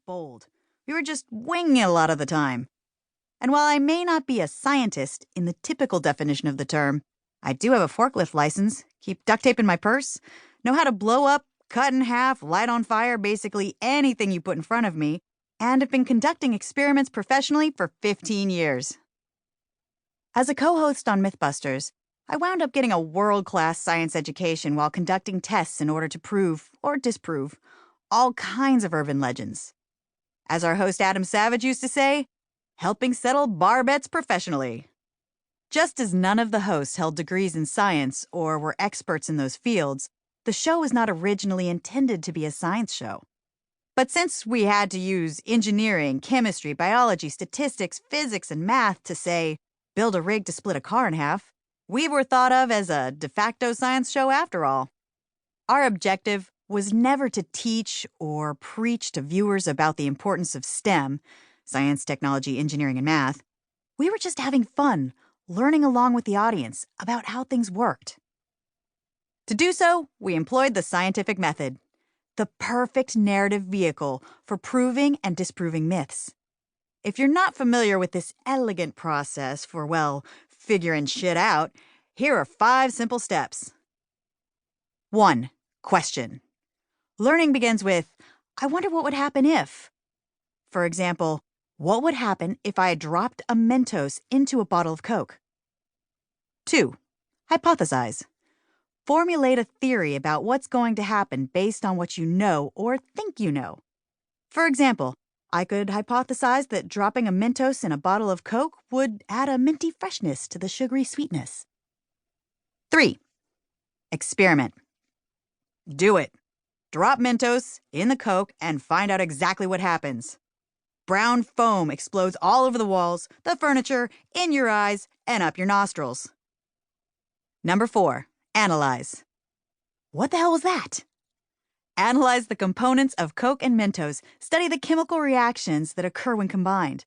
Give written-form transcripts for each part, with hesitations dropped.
bold. We were just winging it a lot of the time. And while I may not be a scientist in the typical definition of the term, I do have a forklift license, keep duct tape in my purse, know how to blow up, cut in half, light on fire basically anything you put in front of me, and have been conducting experiments professionally for 15 years. As a co-host on MythBusters, I wound up getting a world-class science education while conducting tests in order to prove, or disprove, all kinds of urban legends. As our host Adam Savage used to say, helping settle bar bets professionally. Just as none of the hosts held degrees in science or were experts in those fields, the show was not originally intended to be a science show. But since we had to use engineering, chemistry, biology, statistics, physics, and math to, say, build a rig to split a car in half, we were thought of as a de facto science show after all. Our objective was never to teach or preach to viewers about the importance of STEM, science, technology, engineering, and math. We were just having fun, learning along with the audience about how things worked. To do so, we employed the scientific method, the perfect narrative vehicle for proving and disproving myths. If you're not familiar with this elegant process for, well, figuring shit out, here are 5 simple steps. 1. Question. Learning begins with, I wonder what would happen if. For example, what would happen if I dropped a Mentos into a bottle of Coke? 2. Hypothesize. Formulate a theory about what's going to happen based on what you know or think you know. For example, I could hypothesize that dropping a Mentos in a bottle of Coke would add a minty freshness to the sugary sweetness. 3. Experiment. Do it. Drop Mentos in the Coke and find out exactly what happens. Brown foam explodes all over the walls, the furniture, in your eyes, and up your nostrils. Number 4. Analyze. What the hell was that? Analyze the components of Coke and Mentos. Study the chemical reactions that occur when combined.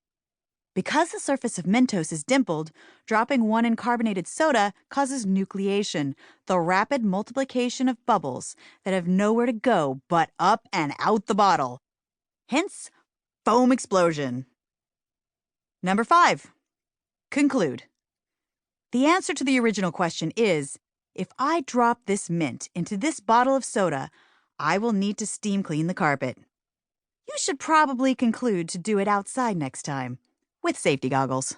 Because the surface of Mentos is dimpled, dropping one in carbonated soda causes nucleation, the rapid multiplication of bubbles that have nowhere to go but up and out the bottle. Hence, foam explosion. Number 5. Conclude. The answer to the original question is, if I drop this mint into this bottle of soda, I will need to steam clean the carpet. You should probably conclude to do it outside next time, with safety goggles.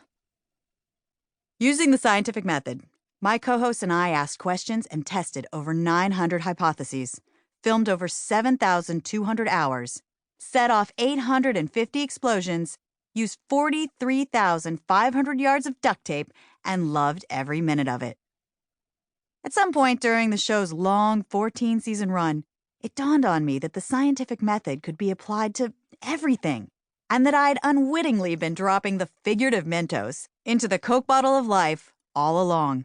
Using the scientific method, my co-hosts and I asked questions and tested over 900 hypotheses, filmed over 7,200 hours, set off 850 explosions, used 43,500 yards of duct tape, and loved every minute of it. At some point during the show's long 14-season run, it dawned on me that the scientific method could be applied to everything, and that I'd unwittingly been dropping the figurative Mentos into the Coke bottle of life all along,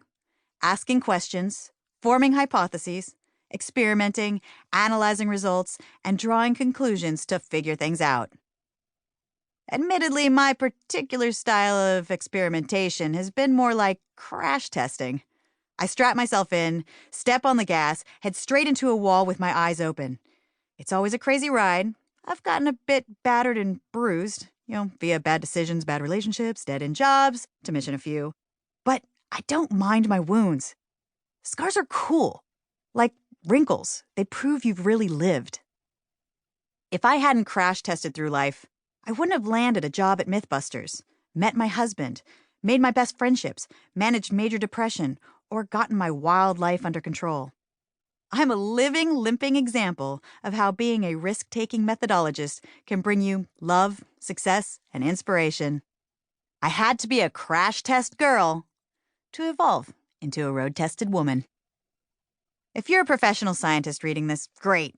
asking questions, forming hypotheses, experimenting, analyzing results, and drawing conclusions to figure things out. Admittedly, my particular style of experimentation has been more like crash testing. I strap myself in, step on the gas, head straight into a wall with my eyes open. It's always a crazy ride. I've gotten a bit battered and bruised, via bad decisions, bad relationships, dead-end jobs, to mention a few. But I don't mind my wounds. Scars are cool. Like wrinkles. They prove you've really lived. If I hadn't crash tested through life, I wouldn't have landed a job at MythBusters, met my husband, made my best friendships, managed major depression, or gotten my wild life under control. I'm a living, limping example of how being a risk-taking methodologist can bring you love, success, and inspiration. I had to be a crash test girl to evolve into a road-tested woman. If you're a professional scientist reading this, great.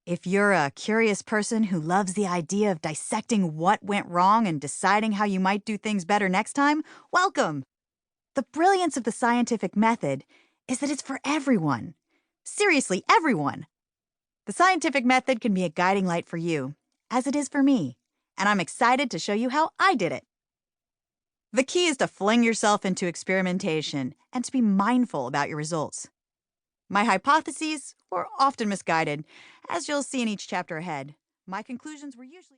If you're a curious person who loves the idea of dissecting what went wrong and deciding how you might do things better next time, welcome! The brilliance of the scientific method is that it's for everyone. Seriously, everyone. The scientific method can be a guiding light for you, as it is for me, and I'm excited to show you how I did it. The key is to fling yourself into experimentation and to be mindful about your results. My hypotheses were often misguided, as you'll see in each chapter ahead. My conclusions were usually